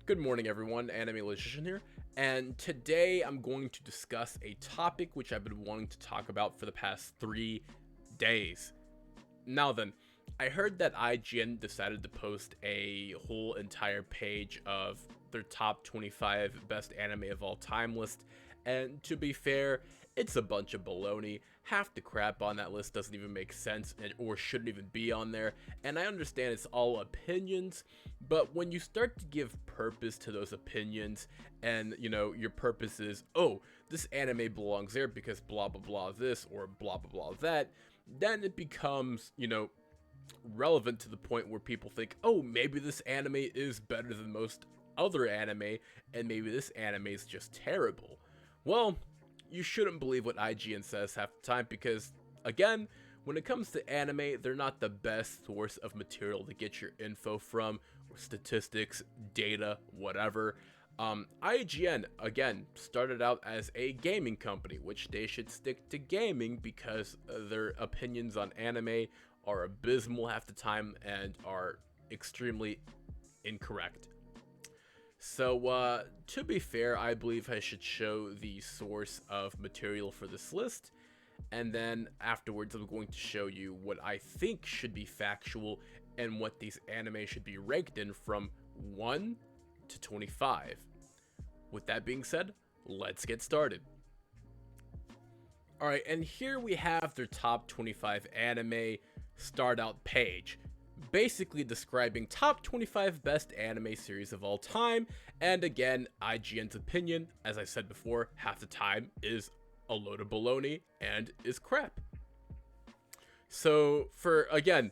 Good morning, everyone. Anime Logician here, and today I'm going to discuss a topic which I've been wanting to talk about for the past 3 days. Now then, I heard that IGN decided to post a whole entire page of their top 25 best anime of all time list, and to be fair, it's a bunch of baloney. Half the crap on that list doesn't even make sense or shouldn't even be on there, and I understand it's all opinions, but when you start to give purpose to those opinions, and your purpose is, oh, this anime belongs there because blah blah blah this or blah blah blah that, then it becomes, relevant to the point where people think, oh, maybe this anime is better than most other anime, and maybe this anime is just terrible. Well, you shouldn't believe what IGN says half the time because, again, when it comes to anime, they're not the best source of material to get your info from, or statistics, data, whatever. IGN, again, started out as a gaming company, which they should stick to gaming because their opinions on anime are abysmal half the time and are extremely incorrect. So, to be fair, I believe I should show the source of material for this list, and then afterwards I'm going to show you what I think should be factual and what these anime should be ranked in from 1 to 25. With that being said, let's get started. Alright, and here we have their top 25 anime start out page, basically describing top 25 best anime series of all time, and again, IGN's opinion, as I said before, half the time is a load of baloney and is crap. So for, again,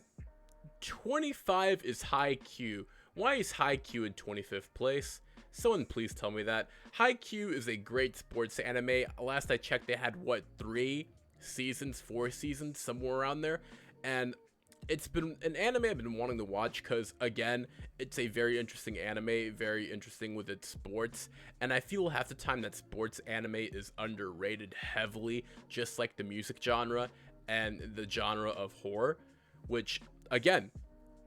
25 is Haikyuu. Why is Haikyuu in 25th place? Someone please tell me that. Haikyuu is a great sports anime. Last I checked, they had, 3 seasons, 4 seasons, somewhere around there, and it's been an anime I've been wanting to watch because, again, it's a very interesting anime, very interesting with its sports, and I feel half the time that sports anime is underrated heavily, just like the music genre and the genre of horror, which, again,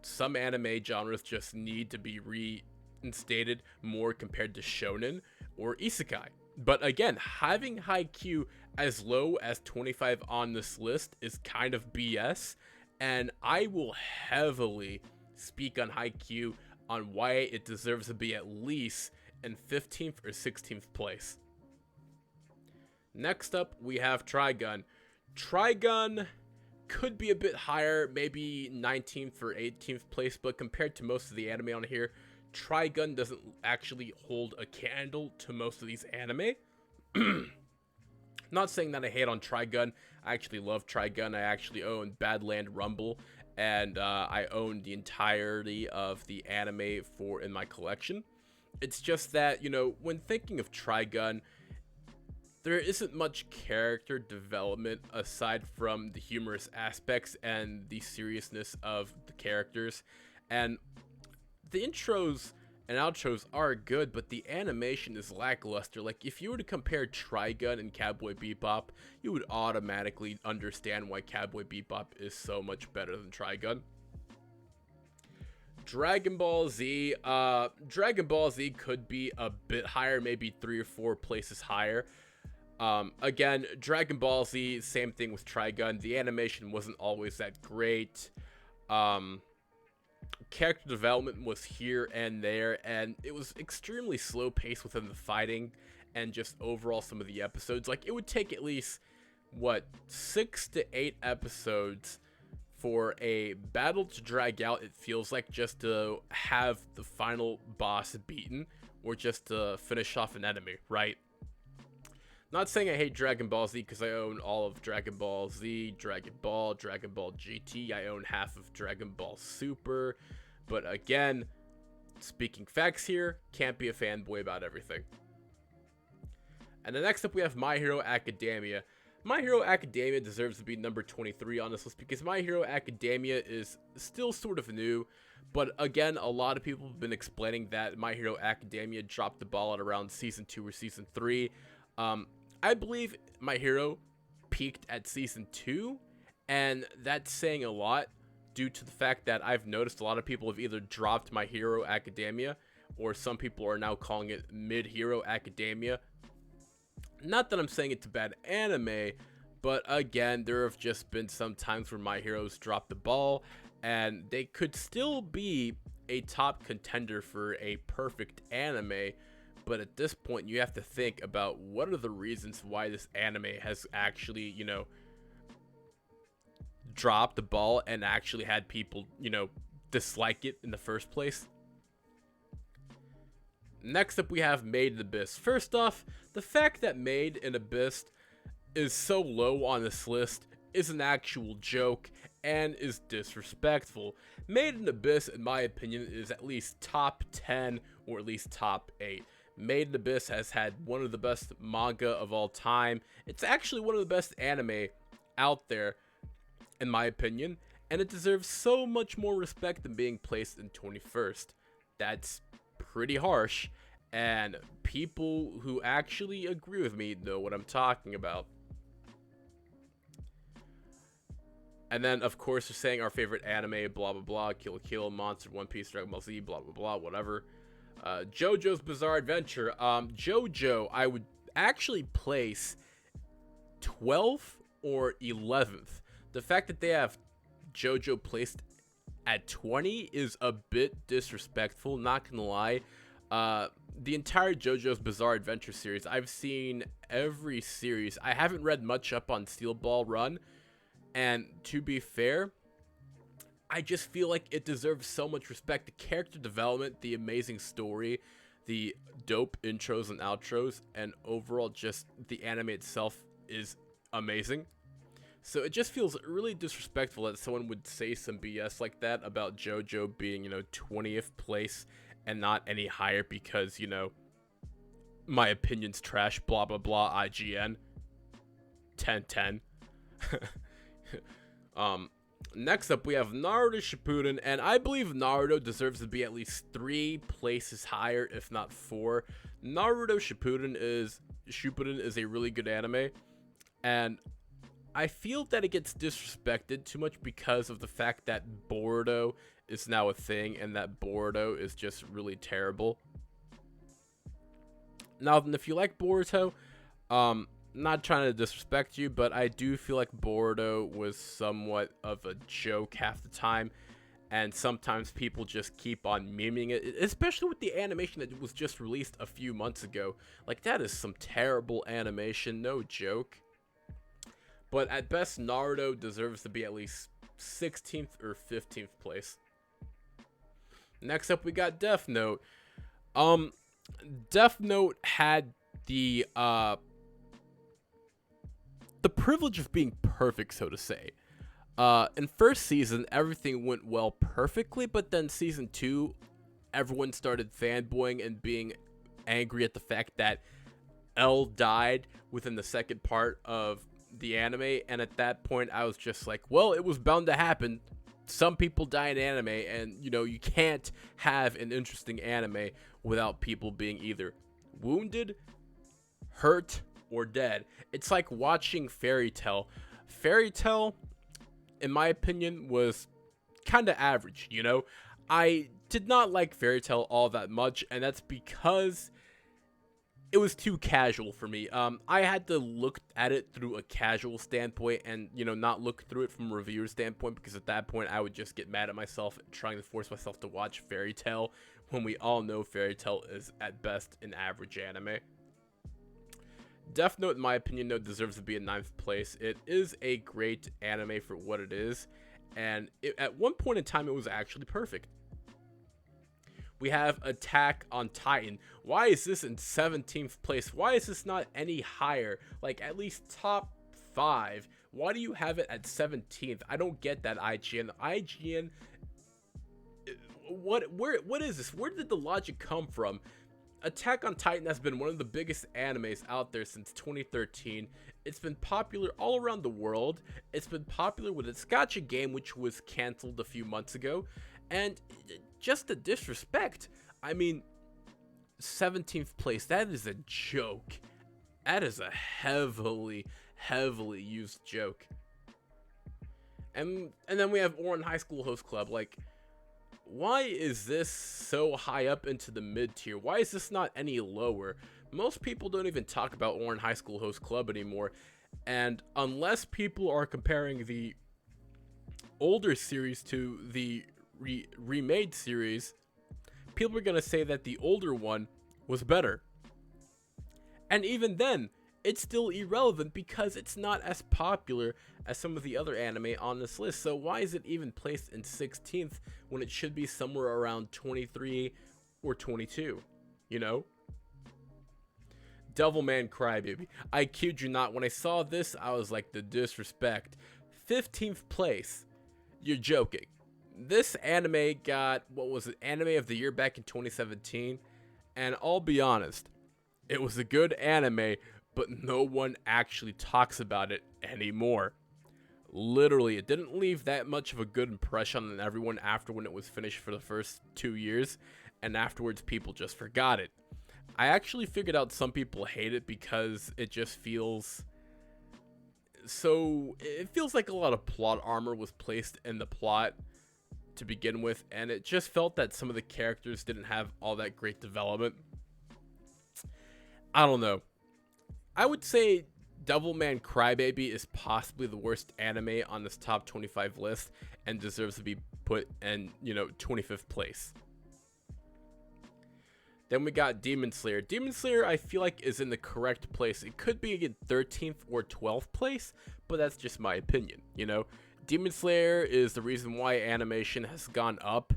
some anime genres just need to be reinstated more compared to shonen or isekai. But again, having Haikyuu as low as 25 on this list is kind of BS, and I will heavily speak on Haikyuu on why it deserves to be at least in 15th or 16th place. Next up, we have Trigun. Trigun could be a bit higher, maybe 19th or 18th place, but compared to most of the anime on here, Trigun doesn't actually hold a candle to most of these anime. Not saying that I hate on Trigun. I actually love Trigun. I actually own Badland Rumble, and I own the entirety of the anime in my collection. It's just that, when thinking of Trigun, there isn't much character development aside from the humorous aspects and the seriousness of the characters. And the intros and outros are good, but the animation is lackluster. Like, if you were to compare Trigun and Cowboy Bebop, you would automatically understand why Cowboy Bebop is so much better than Trigun. Dragon Ball Z. Dragon Ball Z could be a bit higher, maybe 3 or 4 places higher. Again, Dragon Ball Z, same thing with Trigun. The animation wasn't always that great. Character development was here and there, and it was extremely slow paced within the fighting and just overall some of the episodes. Like, it would take at least 6 to 8 episodes for a battle to drag out, it feels like, just to have the final boss beaten or just to finish off an enemy, right? Not saying I hate Dragon Ball Z because I own all of Dragon Ball Z, Dragon Ball GT, I own half of Dragon Ball Super, but again, speaking facts here, can't be a fanboy about everything. And then next up we have My Hero Academia. My Hero Academia deserves to be number 23 on this list because My Hero Academia is still sort of new, but again, a lot of people have been explaining that My Hero Academia dropped the ball at around season 2 or season 3. I believe My Hero peaked at season 2, and that's saying a lot due to the fact that I've noticed a lot of people have either dropped My Hero Academia or some people are now calling it Mid-Hero Academia. Not that I'm saying it's a bad anime, but again, there have just been some times where My Heroes dropped the ball, and they could still be a top contender for a perfect anime. But at this point, you have to think about what are the reasons why this anime has actually, dropped the ball and actually had people, dislike it in the first place. Next up, we have Made in Abyss. First off, the fact that Made in Abyss is so low on this list is an actual joke and is disrespectful. Made in Abyss, in my opinion, is at least top 10 or at least top 8. Made in Abyss has had one of the best manga of all time. It's actually one of the best anime out there, in my opinion, and it deserves so much more respect than being placed in 21st. That's pretty harsh, and people who actually agree with me know what I'm talking about. And then, of course, we're saying our favorite anime, blah blah blah, Kill la Kill, Monster, One Piece, Dragon Ball Z, blah blah blah, whatever. JoJo's Bizarre Adventure. JoJo, I would actually place 12th or 11th. The fact that they have JoJo placed at 20 is a bit disrespectful, not gonna lie. The entire JoJo's Bizarre Adventure series, I've seen every series. I haven't read much up on Steel Ball Run, and to be fair, I just feel like it deserves so much respect. The character development, the amazing story, the dope intros and outros, and overall just the anime itself is amazing. So it just feels really disrespectful that someone would say some BS like that about JoJo being, 20th place and not any higher because, my opinion's trash, blah, blah, blah, IGN. 10-10. Next up, we have Naruto Shippuden, and I believe Naruto deserves to be at least 3 places higher, if not 4. Naruto Shippuden is a really good anime, and I feel that it gets disrespected too much because of the fact that Boruto is now a thing, and that Boruto is just really terrible. Now, if you like Boruto, not trying to disrespect you, but I do feel like Boruto was somewhat of a joke half the time, and sometimes people just keep on memeing it, especially with the animation that was just released a few months ago. Like, that is some terrible animation, no joke. But at best, Naruto deserves to be at least 16th or 15th place. Next up, we got Death Note. Death Note had the privilege of being perfect, so to say. In first season, everything went well perfectly, but then season 2, everyone started fanboying and being angry at the fact that L died within the second part of the anime, and at that point, I was just like, well, it was bound to happen. Some people die in anime, and, you can't have an interesting anime without people being either wounded, hurt, or dead. It's like watching Fairy Tail. Fairy Tail, in my opinion, was kind of average, I did not like Fairy Tail all that much, and that's because it was too casual for me. I had to look at it through a casual standpoint and, not look through it from a reviewer standpoint, because at that point I would just get mad at myself trying to force myself to watch Fairy Tail when we all know Fairy Tail is at best an average anime. Death Note, in my opinion, deserves to be in 9th place. It is a great anime for what it is, and at one point in time, it was actually perfect. We have Attack on Titan. Why is this in 17th place? Why is this not any higher? Like, at least top 5. Why do you have it at 17th? I don't get that, IGN. IGN, what is this? Where did the logic come from? Attack on Titan has been one of the biggest animes out there since 2013. It's been popular all around the world. It's been popular with its gacha game, which was canceled a few months ago. And just the disrespect. I mean, 17th place, that is a joke. That is a heavily used joke. And then we have Ouran High School Host Club. Like, why is this so high up into the mid tier? Why is this not any lower? Most people don't even talk about Ouran High School Host Club anymore, and unless people are comparing the older series to the remade series, people are going to say that the older one was better. And even then, it's still irrelevant because it's not as popular as some of the other anime on this list. So why is it even placed in 16th when it should be somewhere around 23 or 22? You know? Devilman Crybaby. I kid you not, when I saw this, I was like, the disrespect. 15th place. You're joking. This anime got, what was it, Anime of the Year back in 2017. And I'll be honest, it was a good anime, but no one actually talks about it anymore. Literally, it didn't leave that much of a good impression on everyone after when it was finished for the first 2 years, and afterwards people just forgot it. I actually figured out some people hate it because it just feels so, it feels like a lot of plot armor was placed in the plot to begin with, and it just felt that some of the characters didn't have all that great development. I don't know. I would say Devilman Crybaby is possibly the worst anime on this top 25 list and deserves to be put in, 25th place. Then we got Demon Slayer. Demon Slayer, I feel like, is in the correct place. It could be in 13th or 12th place, but that's just my opinion, Demon Slayer is the reason why animation has gone up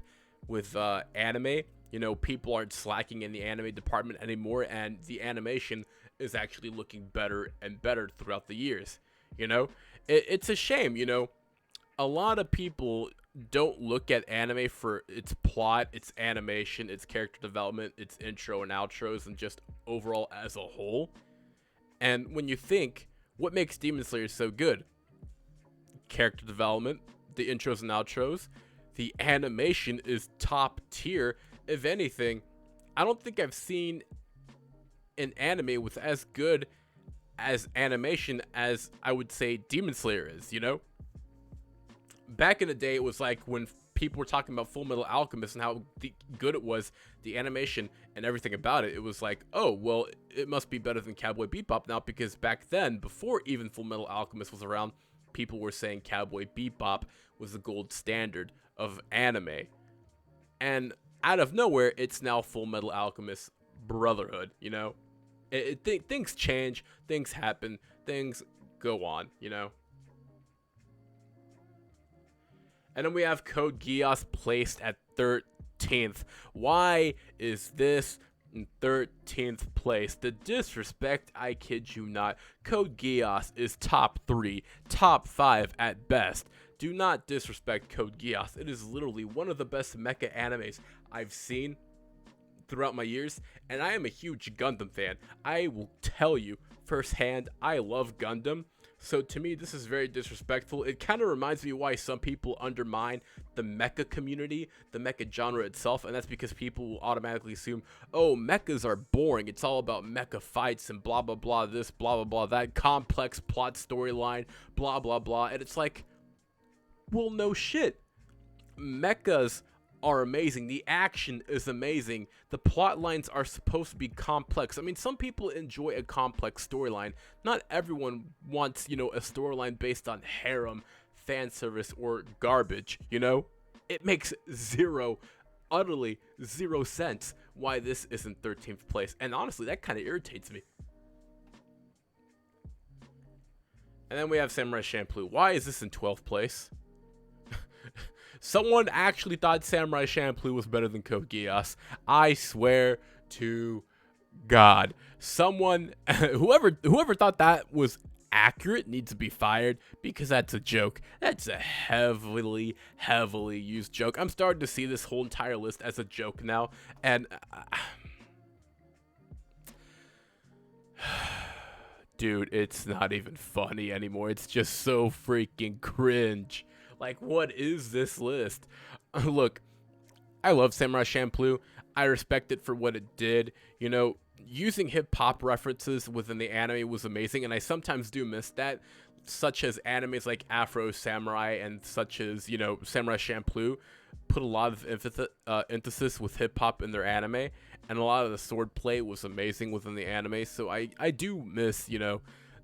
with anime. People aren't slacking in the anime department anymore, and the animation is actually looking better and better throughout the years. It's a shame, a lot of people don't look at anime for its plot, its animation, its character development, its intro and outros, and just overall as a whole. And when you think, what makes Demon Slayer so good? Character development, the intros and outros, the animation is top tier. If anything, I don't think I've seen an anime with as good as animation as I would say Demon Slayer is, Back in the day, it was like when people were talking about Full Metal Alchemist and how good it was, the animation and everything about it. It was like, oh, well, it must be better than Cowboy Bebop now, because back then, before even Full Metal Alchemist was around, people were saying Cowboy Bebop was the gold standard of anime. And out of nowhere, it's now Full Metal Alchemist Brotherhood, things change, things happen, things go on, And then we have Code Geass placed at 13th. Why is this in 13th place? The disrespect, I kid you not. Code Geass is top 3, top 5 at best. Do not disrespect Code Geass. It is literally one of the best mecha animes I've seen throughout my years, and I am a huge Gundam fan. I will tell you firsthand, I love Gundam. So to me, this is very disrespectful. It kind of reminds me why some people undermine the mecha community, the mecha genre itself, and that's because people will automatically assume, oh, mechas are boring. It's all about mecha fights and blah, blah, blah, this, blah, blah, blah, that complex plot storyline, blah, blah, blah. And it's like, well, no shit. Mechas are amazing. The action is amazing. The plot lines are supposed to be complex. I mean, some people enjoy a complex storyline. Not everyone wants, a storyline based on harem, fan service, or garbage, It makes utterly zero sense why this is in 13th place. And honestly, that kind of irritates me. And then we have Samurai Champloo. Why is this in 12th place? Someone actually thought Samurai Champloo was better than Code Geass. I swear to God. Someone, whoever thought that was accurate needs to be fired, because that's a joke. That's a heavily used joke. I'm starting to see this whole entire list as a joke now, and dude, it's not even funny anymore. It's just so freaking cringe. Like, what is this list? Look, I love Samurai Champloo. I respect it for what it did. Using hip-hop references within the anime was amazing, and I sometimes do miss that, such as animes like Afro Samurai and such as, Samurai Champloo. put a lot of emphasis with hip hop in their anime, and a lot of the sword play was amazing within the anime. So I do miss,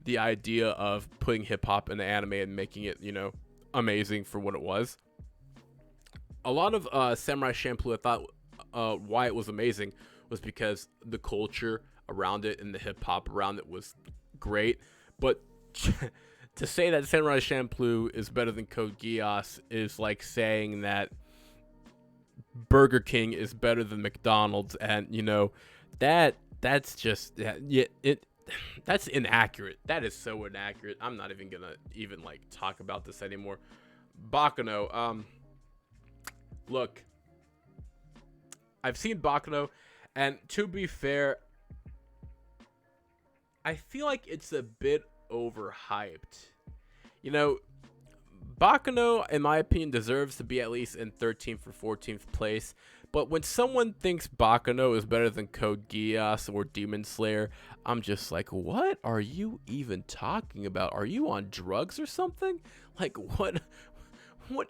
the idea of putting hip hop in the anime and making it, amazing for what it was. A lot of Samurai Champloo, I thought why it was amazing was because the culture around it and the hip hop around it was great. But to say that Samurai Champloo is better than Code Geass is like saying that Burger King is better than McDonald's, and that's just that's inaccurate. That is so inaccurate. I'm not even gonna like talk about this anymore. Baccano, look, I've seen Baccano, and to be fair, I feel like it's a bit overhyped. Baccano, in my opinion, deserves to be at least in 13th or 14th place. But when someone thinks Baccano is better than Code Geass or Demon Slayer, I'm just like, what are you even talking about? Are you on drugs or something? Like, what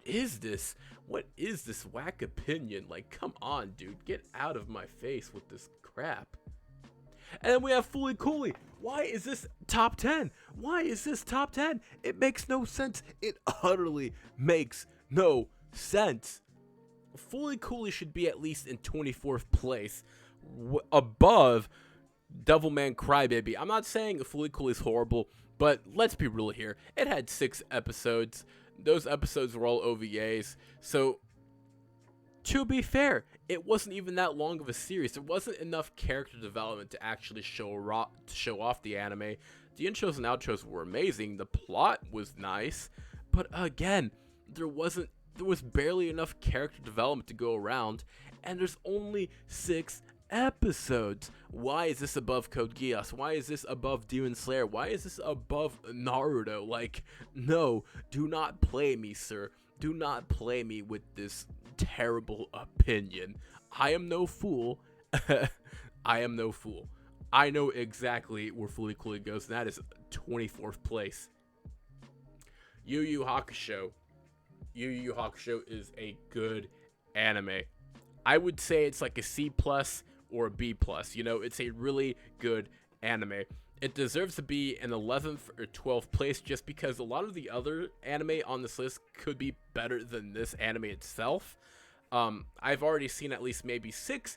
is this? What is this whack opinion? Like, come on, dude. Get out of my face with this crap. And then we have Fooly Cooly. Why is this top 10? Why is this top 10? It makes no sense. It utterly makes no sense. Fooly Cooly should be at least in 24th place, above Devilman Crybaby. I'm not saying Fooly Cooly is horrible, but let's be real here. It had 6 episodes. Those episodes were all OVAs. So, to be fair, it wasn't even that long of a series. There wasn't enough character development to actually show off the anime. The intros and outros were amazing. The plot was nice, but again, there was barely enough character development to go around, and there's only 6 episodes. Why is this above Code Geass? Why is this above Demon Slayer? Why is this above Naruto? Like, no, do not play me, sir. Do not play me with this terrible opinion. I am no fool. I am no fool. I know exactly where Fooly Cooly goes, and that is 24th place. Yu Yu Hakusho. Yu Yu Hakusho is a good anime. I would say it's like a C+ or a B+. It's a really good anime. It deserves to be in 11th or 12th place just because a lot of the other anime on this list could be better than this anime itself. I've already seen at least maybe 6-7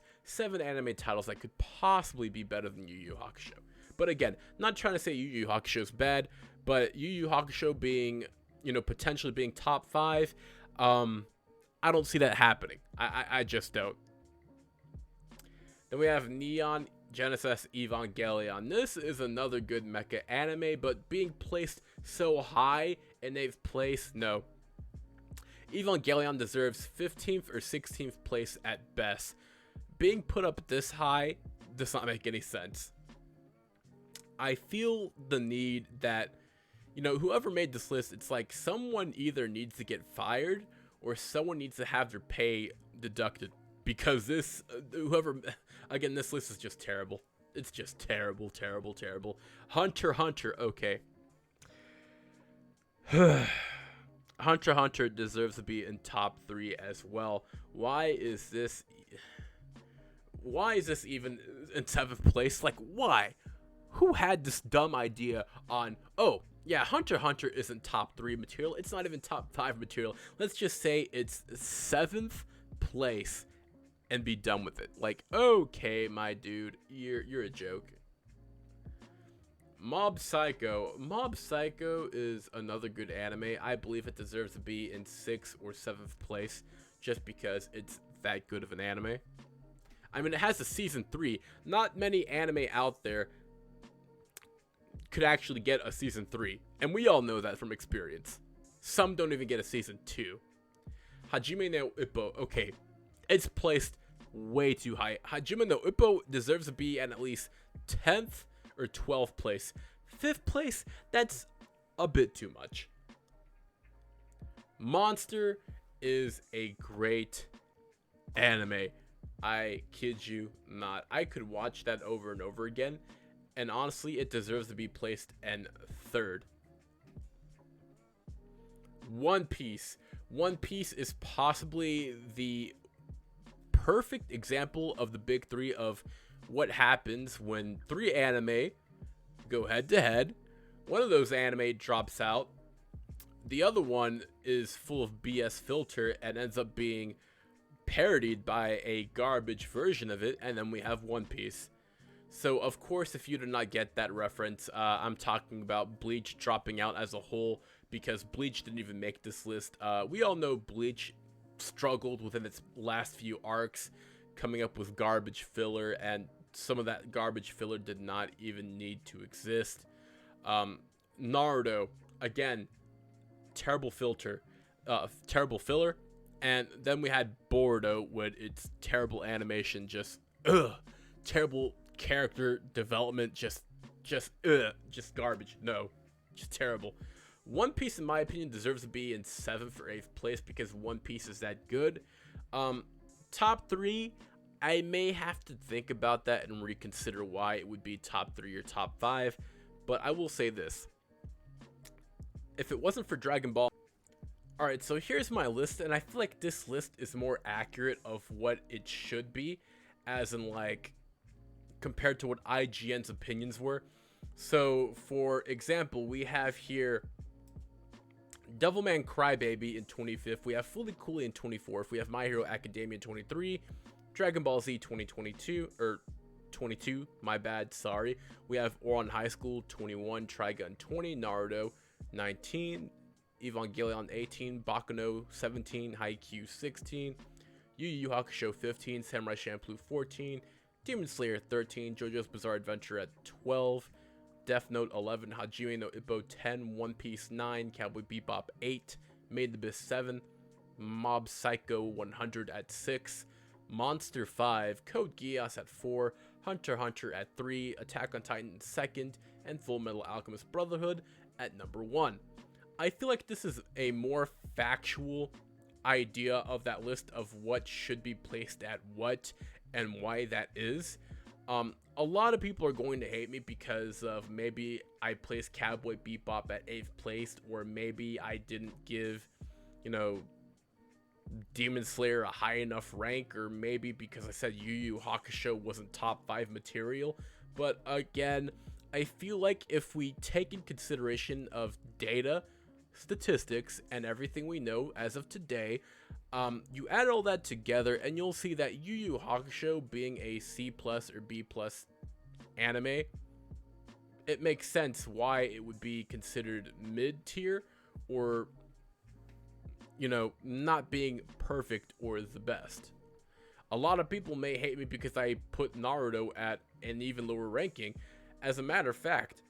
anime titles that could possibly be better than Yu Yu Hakusho. But again, not trying to say Yu Yu Hakusho is bad, but Yu Yu Hakusho being, potentially being top 5, I don't see that happening. I just don't. Then we have Neon Genesis Evangelion. This is another good mecha anime, but being placed so high in 8th place, no. Evangelion deserves 15th or 16th place at best. Being put up this high does not make any sense. I feel the need that, whoever made this list, it's like someone either needs to get fired or someone needs to have their pay deducted. Because this list is just terrible. It's just terrible, terrible, terrible. Hunter x Hunter, okay. Hunter x Hunter deserves to be in top 3 as well. Why is this even in 7th place? Like, why? Who had this dumb idea on, oh, yeah, Hunter x Hunter isn't top 3 material. It's not even top 5 material. Let's just say it's 7th place and be done with it. Like, okay, my dude, you're a joke. Mob Psycho. Mob Psycho is another good anime. I believe it deserves to be in 6th or 7th place just because it's that good of an anime. I mean, it has a season 3. Not many anime out there could actually get a season 3, and we all know that from experience. Some don't even get a season 2. Hajime no Ippo. Okay, it's placed way too high. Hajime no Ippo deserves to be at least 10th or 12th place. 5th place, that's a bit too much. Monster is a great anime. I kid you not. I could watch that over and over again, and honestly, it deserves to be placed in 3rd. One Piece. One Piece is possibly the perfect example of the big three of what happens when three anime go head to head. One of those anime drops out. The other one is full of BS filter and ends up being parodied by a garbage version of it, and then we have One Piece. So, of course, if you did not get that reference, I'm talking about Bleach dropping out as a whole, because Bleach didn't even make this list. We all know Bleach struggled within its last few arcs, coming up with garbage filler, and some of that garbage filler did not even need to exist. Naruto, again, terrible filler, and then we had Boruto with its terrible animation, just terrible character development, just garbage. No, just terrible. One Piece, in my opinion, deserves to be in 7th or 8th place because One Piece is that good. Top 3, I may have to think about that and reconsider why it would be top 3 or top 5, but I will say this. If it wasn't for Dragon Ball... Alright, so here's my list, and I feel like this list is more accurate of what it should be, as in, like, compared to what IGN's opinions were. So, for example, we have here Devilman Crybaby in 25th, we have Fully Cooley in 24th, we have My Hero Academia in 23, Dragon Ball Z 2022, or 22, my bad, sorry. We have Ouran High School 21, Trigun 20, Naruto 19, Evangelion 18, Bakuno 17, Haikyuu 16, Yu Yu Hakusho 15, Samurai Champloo 14, Demon Slayer 13, JoJo's Bizarre Adventure at 12, Death Note 11, Hajime no Ippo 10, One Piece 9, Cowboy Bebop 8, Made in Abyss 7, Mob Psycho 100 at 6, Monster 5, Code Geass at 4, Hunter x Hunter at 3, Attack on Titan 2nd, and Full Metal Alchemist Brotherhood at number 1. I feel like this is a more factual idea of that list of what should be placed at what and why that is. A lot of people are going to hate me because of maybe I placed Cowboy Bebop at 8th place, or maybe I didn't give, Demon Slayer a high enough rank, or maybe because I said Yu Yu Hakusho wasn't top 5 material. But again, I feel like if we take in consideration of data, statistics, and everything we know as of today, you add all that together and you'll see that Yu Yu Hakusho being a C+ or B+ anime, it makes sense why it would be considered mid-tier, or not being perfect or the best. A lot of people may hate me because I put Naruto at an even lower ranking. As a matter of fact,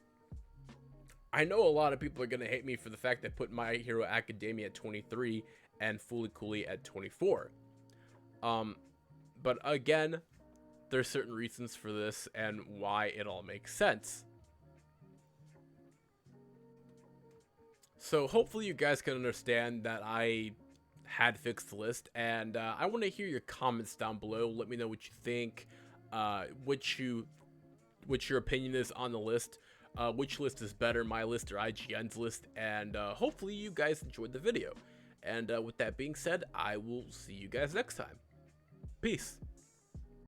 I know a lot of people are going to hate me for the fact that I put My Hero Academia at 23 and Fully Cooley at 24. But again, there's certain reasons for this and why it all makes sense. So hopefully you guys can understand that I had fixed the list, and I want to hear your comments down below. Let me know what you think, what your opinion is on the list, which list is better, my list or IGN's list, and hopefully you guys enjoyed the video. And with that being said, I will see you guys next time. Peace.